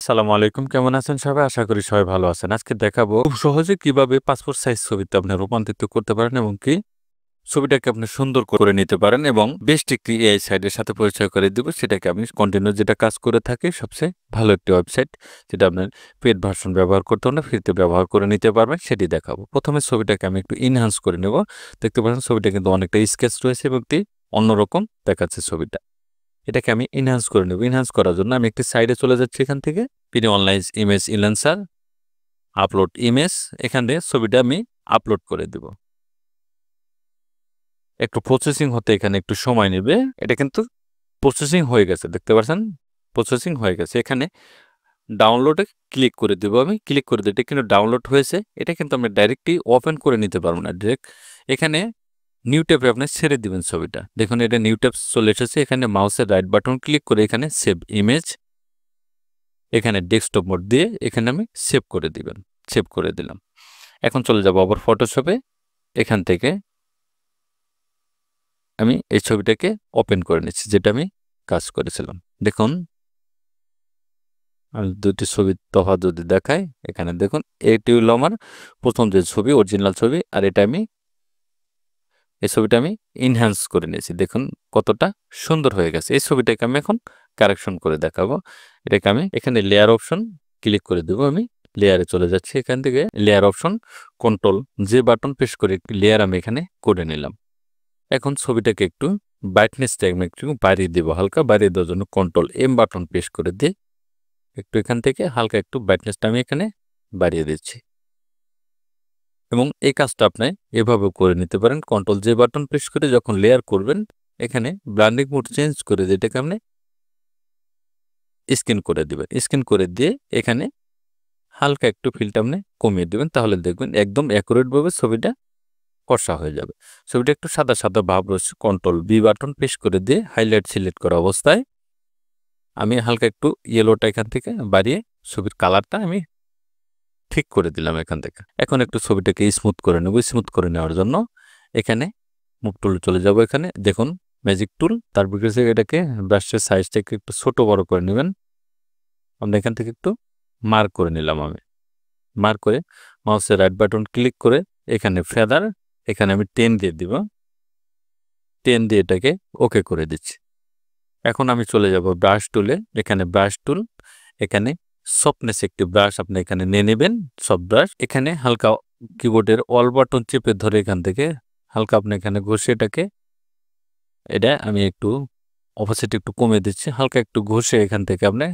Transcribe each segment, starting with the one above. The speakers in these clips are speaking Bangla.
আসসালামু আলাইকুম। কেমন আছেন সবাই? আশা করি সবাই ভালো আছেন। আজকে দেখাবো খুব সহজে কিভাবে পাসপোর্ট সাইজ ছবিতে আপনি রূপান্তরিত করতে পারেন এবং কি ছবিটাকে আপনি সুন্দর করে নিতে পারেন এবং বেস্ট একটি এআই সাইটের সাথে পরিচয় করে দিব। সেটাকে আমি কন্টিনিউ যেটা কাজ করে থাকি সবচেয়ে ভালো একটি ওয়েবসাইট যেটা আপনার পেইড ভার্সন ব্যবহার করতে হলে ফ্রিতে ব্যবহার করে নিতে পারবেন সেটি দেখাবো। প্রথমে ছবিটাকে আমি একটু এনহান্স করে নেব। দেখতে পাচ্ছেন ছবিটা কিন্তু অনেকটা স্কেচ রয়েছে এবং একটি অন্যরকম দেখাচ্ছে ছবিটা। এটাকে আমি এনহান্স করে নেব। এনহান্স করার জন্য আমি একটি সাইডে চলে যাচ্ছি এখান থেকে। PD online image enhancer, upload image. এখান থেকে ছবিটা আমি আপলোড করে দেব। একটু প্রসেসিং হতে এখানে একটু সময় নেবে। এটা কিন্তু প্রসেসিং হয়ে গেছে। দেখতে পাচ্ছেন? প্রসেসিং হয়ে গেছে। এখানে ডাউনলোডে ক্লিক করে দেব আমি। ক্লিক করে দিই। এটা কিন্তু ডাউনলোড হয়েছে। এটা কিন্তু আমরা ডাইরেক্টলি ওপেন করে নিতে পারবো না। ডাইরেক্ট এখানে নিউ ট্যাবে আপনি ছেড়ে দিবেন ছবিটা। দেখুন এটা নিউ ট্যাব চলে এসেছে। এখানে মাউসের রাইট বাটন ক্লিক করে এখানে সেভ ইমেজ, এখানে ডেস্কটপ মোড দিয়ে এখানে আমি সেভ করে দিবেন। সেভ করে দিলাম। এখন চলে যাব আবার ফটোশপে। এখান থেকে আমি এই ছবিটাকে ওপেন করে নিচ্ছি যেটা আমি কাজ করেছিলাম। দেখুন আমি দুটি ছবির তফাৎ যদি দেখাই, এখানে দেখুন এটি হলো আমার প্রথম যে ছবি, অরিজিনাল ছবি, আর এটা আমি এই ছবিটা আমি এনহ্যান্স করে নিয়েছি। দেখুন কতটা সুন্দর হয়ে গেছে। এই ছবিটাকে আমি এখন কারেকশন করে দেখাবো। এটাকে আমি এখানে লেয়ার অপশন ক্লিক করে দেবো। আমি লেয়ারে চলে যাচ্ছি। এখান থেকে লেয়ার অপশন কন্ট্রোল যে বাটন প্রেস করে একটি লেয়ার আমি এখানে করে নিলাম। এখন ছবিটাকে একটু ব্রাইটনেসটা আমি একটু বাড়িয়ে দেবো। হালকা বাড়িয়ে দেওয়ার জন্য কন্ট্রোল এম বাটন প্রেস করে দিয়ে একটু এখান থেকে হালকা একটু ব্রাইটনেসটা আমি এখানে বাড়িয়ে দিচ্ছি। এবং এই কাজটা আপনি এভাবেও করে নিতে পারেন। কন্ট্রোল জে বাটন প্রেস করে যখন লেয়ার করবেন এখানে ব্লেন্ডিং মোড চেঞ্জ করে দিয়ে এটাকে আপনি স্ক্যান করে দিবেন। স্ক্যান করে দিয়ে এখানে হালকা একটু ফিলটা আপনি কমিয়ে দিবেন। তাহলে দেখবেন একদম অ্যাকুরেট ভাবে ছবিটা কষা হয়ে যাবে। ছবিটা একটু সাদা সাদা ভাব রয়েছে। কন্ট্রোল বি বাটন প্রেস করে দিয়ে হাইলাইট সিলেক্ট করা অবস্থায় আমি হালকা একটু ইয়েলোটা এখান থেকে বাড়িয়ে ছবির কালারটা আমি ঠিক করে দিলাম এখান থেকে। এখন একটু ছবিটাকে স্মুথ করে নেব। স্মুথ করে নেওয়ার জন্য এখানে মুভ টুলে চলে যাব। এখানে দেখুন ম্যাজিক টুল, তারপর এটাকে ব্রাশের সাইজটাকে একটু ছোট বড় করে নেবেন। আমরা এখান থেকে একটু মার্ক করে নিলাম। আমি মার্ক করে মাউসের রাইট বাটন ক্লিক করে এখানে ফেদার, এখানে আমি 10 দিয়ে দিব। 10 দিয়ে এটাকে ওকে করে দিচ্ছি। এখন আমি চলে যাব ব্রাশ টুলে। এখানে ব্রাশ টুল, এখানে সফটনেস একটি ব্রাশ আপনি এখানে নিয়ে নেবেন। সফট ব্রাশ এখানে হালকা কিবোর্ডের অল বাটন চেপে ধরে এখান থেকে হালকা আপনি এখানে ঘষে এটাকে এটা আমি একটু অপোজিট একটু কমে দিচ্ছি। হালকা একটু ঘষে এখান থেকে আপনি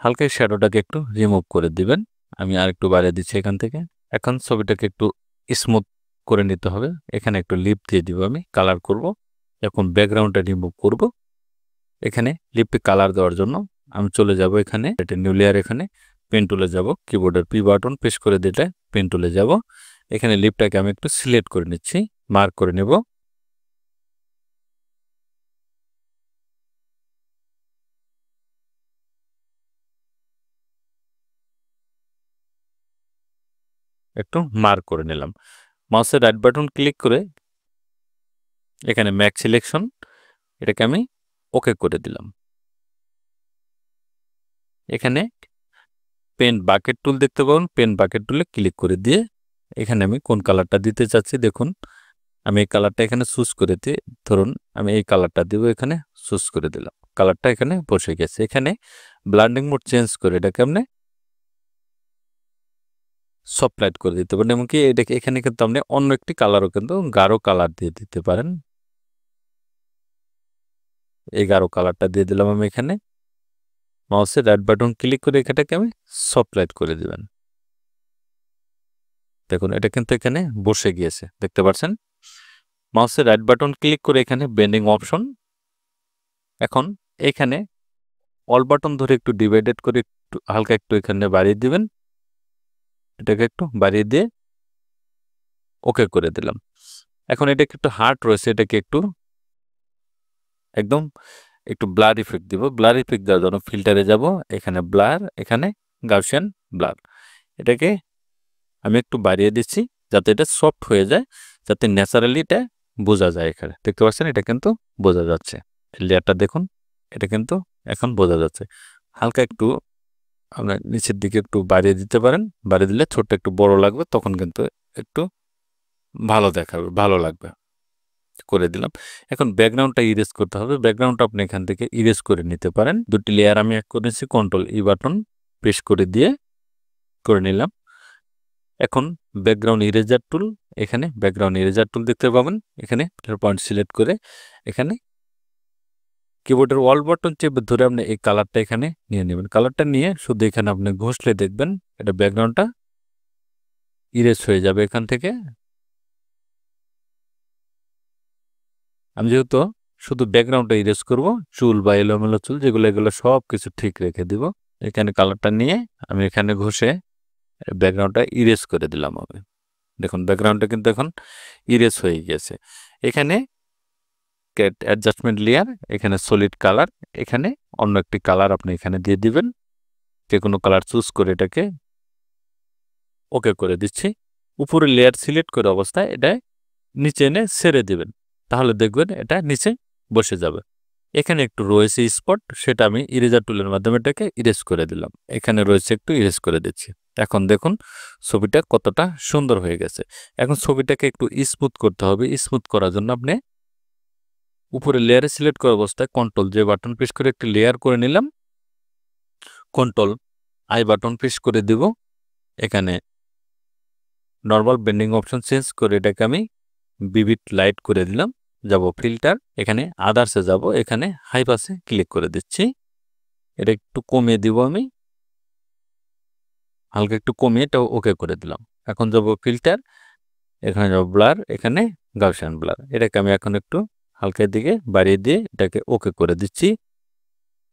হালকা শ্যাডোটাকে একটু রিমুভ করে দিবেন। আমি আর একটু বাড়িয়ে দিচ্ছি এখান থেকে। এখন ছবিটাকে একটু স্মুথ করে নিতে হবে। এখানে একটু লিপ দিয়ে দিব। আমি কালার করব। এখন ব্যাকগ্রাউন্ডটা রিমুভ করব। এখানে লিপে কালার দেওয়ার জন্য আমি চলে যাব এখানে এটা নিউ লেয়ার, এখানে পেন টুলে যাব। কিবোর্ডের পি বাটন প্রেস করে দিলে পেন টুলে যাব। এখানে লিপটাকে আমি একটু সিলেক্ট করে নিচ্ছি, মার্ক করে নেব। একটু মার্ক করে নিলাম। মাউসের রাইট বাটন ক্লিক করে এখানে ম্যাক সিলেকশন, এটাকে আমি ওকে করে দিলাম। এখানে পেন বাকেট টুল দেখতে পাবেন। পেন বাকেট টুলে ক্লিক করে দিয়ে এখানে আমি কোন কালারটা দিতে চাচ্ছি দেখুন। আমি এই কালারটা এখানে চুজ করে দিয়ে ধরুন আমি এই কালারটা দিব। এখানে চুজ করে দিলাম। কালারটা এখানে বসে গেছে। এখানে ব্লেন্ডিং মোড চেঞ্জ করে এটাকে আপনি সফট লাইট করে দিতে পারেন। এমনকি এটাকে এখানে কিন্তু আপনি অন্য একটি কালারও কিন্তু গাঢ় কালার দিয়ে দিতে পারেন। এই গাঢ় কালারটা দিয়ে দিলাম আমি এখানে। মাউসের রাইট বাটন ক্লিক করে এটাকে আমি সফট লাইট করে দিবেন। দেখুন এটা কিন্তু এখানে বসে গিয়েছে, দেখতে পাচ্ছেন। মাউসের রাইট বাটন ক্লিক করে এখানে বেন্ডিং অপশন, এখন এখানে অল বাটন ধরে একটু ডিভাইডেড করে একটু হালকা একটু এখানে বাড়িয়ে দিবেন। এটাকে একটু বাড়িয়ে দিয়ে ওকে করে দিলাম। এখন এটাকে একটু হার্ড রয়েছে, এটাকে একটু একদম একটু ব্লার ইফেক্ট দিব। ব্লার ইফেক্ট দেওয়ার জন্য ফিল্টারে যাব। এখানে ব্লার, এখানে গাউসিয়ান ব্লার, এটাকে আমি একটু বাড়িয়ে দিচ্ছি যাতে এটা সফট হয়ে যায়, যাতে ন্যাচারালি এটা বোঝা যায়। এখানে দেখতে পাচ্ছেন এটা কিন্তু বোঝা যাচ্ছে। লেয়ারটা দেখুন, এটা কিন্তু এখন বোঝা যাচ্ছে। হালকা একটু আপনার নিচের দিকে একটু বাড়িয়ে দিতে পারেন, বাড়িয়ে দিলে ছোট্ট একটু বড় লাগবে, তখন কিন্তু একটু ভালো দেখাবে, ভালো লাগবে। করে দিলাম। এখন ব্যাকগ্রাউন্ডটা ইরেজ করতে হবে। ব্যাকগ্রাউন্ডটা আপনি এখান থেকে ইরেজ করে নিতে পারেন। দুটি লেয়ার আমি এক করেছি, কন্ট্রোল ই বাটন প্রেস করে দিয়ে করে নিলাম। এখন ব্যাকগ্রাউন্ড ইরেজার টুল, এখানে ব্যাকগ্রাউন্ড ইরেজার টুল দেখতে পাবেন। এখানে পয়েন্ট সিলেক্ট করে এখানে কিবোর্ডের অল বাটন চেপে ধরে আপনি এই কালারটা এখানে নিয়ে নেবেন। কালারটা নিয়ে শুধু এখানে আপনি ঘষলে দেখবেন এটা ব্যাকগ্রাউন্ডটা ইরেজ হয়ে যাবে এখান থেকে। আমি যেহেতু শুধু ব্যাকগ্রাউন্ডটা ইরেজ করব, চুল বা এলোমেলো চুল যেগুলো, এগুলো সব কিছু ঠিক রেখে দিব। এখানে কালারটা নিয়ে আমি এখানে ঘষে ব্যাকগ্রাউন্ডটা ইরেজ করে দিলাম। আমি দেখুন ব্যাকগ্রাউন্ডটা কিন্তু এখন ইরেজ হয়ে গেছে। এখানে অ্যাডজাস্টমেন্ট লেয়ার, এখানে সলিড কালার, এখানে অন্য একটি কালার আপনি এখানে দিয়ে দিবেন। যে কোনো কালার চুজ করে এটাকে ওকে করে দিচ্ছি। উপরে লেয়ার সিলেক্ট করে অবস্থায় এটা নিচে এনে ছেড়ে দিবেন, তাহলে দেখবেন এটা নিচে বসে যাবে। এখানে একটু রয়েছে স্পট, সেটা আমি ইরেজার টুলের মাধ্যমে এটাকে ইরেজ করে দিলাম। এখানে রয়েছে একটু ইরেজ করে দিচ্ছি। এখন দেখুন ছবিটা কতটা সুন্দর হয়ে গেছে। এখন ছবিটাকে একটু স্মুথ করতে হবে। স্মুথ করার জন্য আপনি উপরে লেয়ারে সিলেক্ট করা অবস্থায় কন্ট্রোল যে বাটন প্রেস করে একটি লেয়ার করে নিলাম, কন্ট্রোল আই বাটন প্রেস করে দিব। এখানে নর্মাল বেন্ডিং অপশন চেঞ্জ করে এটাকে আমি ভিভিড লাইট করে দিলাম। যাব ফিল্টার, এখানে আদার্সে যাব, এখানে হাই পাসে ক্লিক করে দিচ্ছি। এটা একটু কমিয়ে দিব, আমি হালকা একটু কমিয়ে এটা ওকে করে দিলাম। এখন যাব ফিল্টার, এখানে যাব ব্লার, এখানে গাউসিয়ান ব্লার, এটাকে আমি এখন একটু হালকার দিকে বাড়িয়ে দিয়ে এটাকে ওকে করে দিচ্ছি।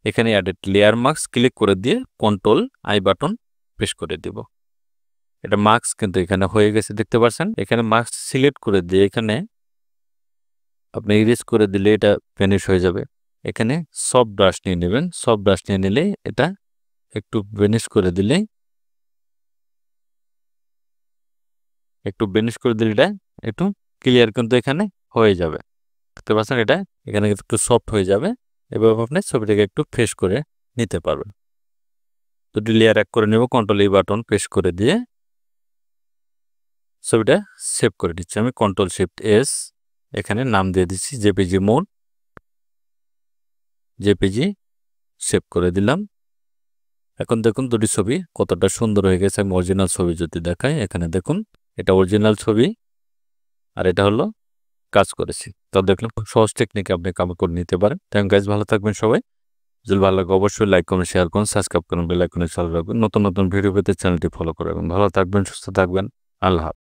এখানে অ্যাডেড লেয়ার মাস্ক ক্লিক করে দিয়ে কন্ট্রোল আই বাটন প্রেস করে দিব। এটা মাস্ক কিন্তু এখানে হয়ে গেছে দেখতে পাচ্ছেন। এখানে মাস্ক সিলেক্ট করে দিয়ে এখানে আপনি ইরেজ করে দিলে এটা ভ্যানিশ হয়ে যাবে। এখানে সফট ব্রাশ নিয়ে নেবেন। সফট ব্রাশ নিয়ে নিলে এটা একটু ভ্যানিশ করে দিলে এটা একটু ক্লিয়ার কিন্তু এখানে হয়ে যাবে। দেখতে পাচ্ছেন এটা এখানে একটু সফট হয়ে যাবে। এভাবে আপনি ছবিটাকে একটু ফ্রেশ করে নিতে পারবেন। দুটি লেয়ার এক করে নেব, কন্ট্রোল ই বাটন প্রেস করে দিয়ে ছবিটা সেভ করে দিচ্ছি। আমি কন্ট্রোল শিফট এস, এখানে নাম দিয়ে দিচ্ছি জেপিজি মোড, জেপিজি সেভ করে দিলাম। এখন দেখুন দুটি ছবি কতটা সুন্দর হয়ে গেছে। আমি অরিজিনাল ছবি যদি দেখাই, এখানে দেখুন এটা অরিজিনাল ছবি আর এটা হলো কাজ করেছি। তো দেখলাম খুব সহজ টেকনিকে আপনি কাম করে নিতে পারেন। থ্যাংক গাইজ, ভালো থাকবেন সবাই। যদি ভালো লাগে অবশ্যই লাইক করুন, শেয়ার করুন, সাবস্ক্রাইব করুন, বেল আইকনে চালু রাখবেন। নতুন নতুন ভিডিও পেতে চ্যানেলটি ফলো করবেন। ভালো থাকবেন, সুস্থ থাকবেন। আল্লাহ হাফেজ।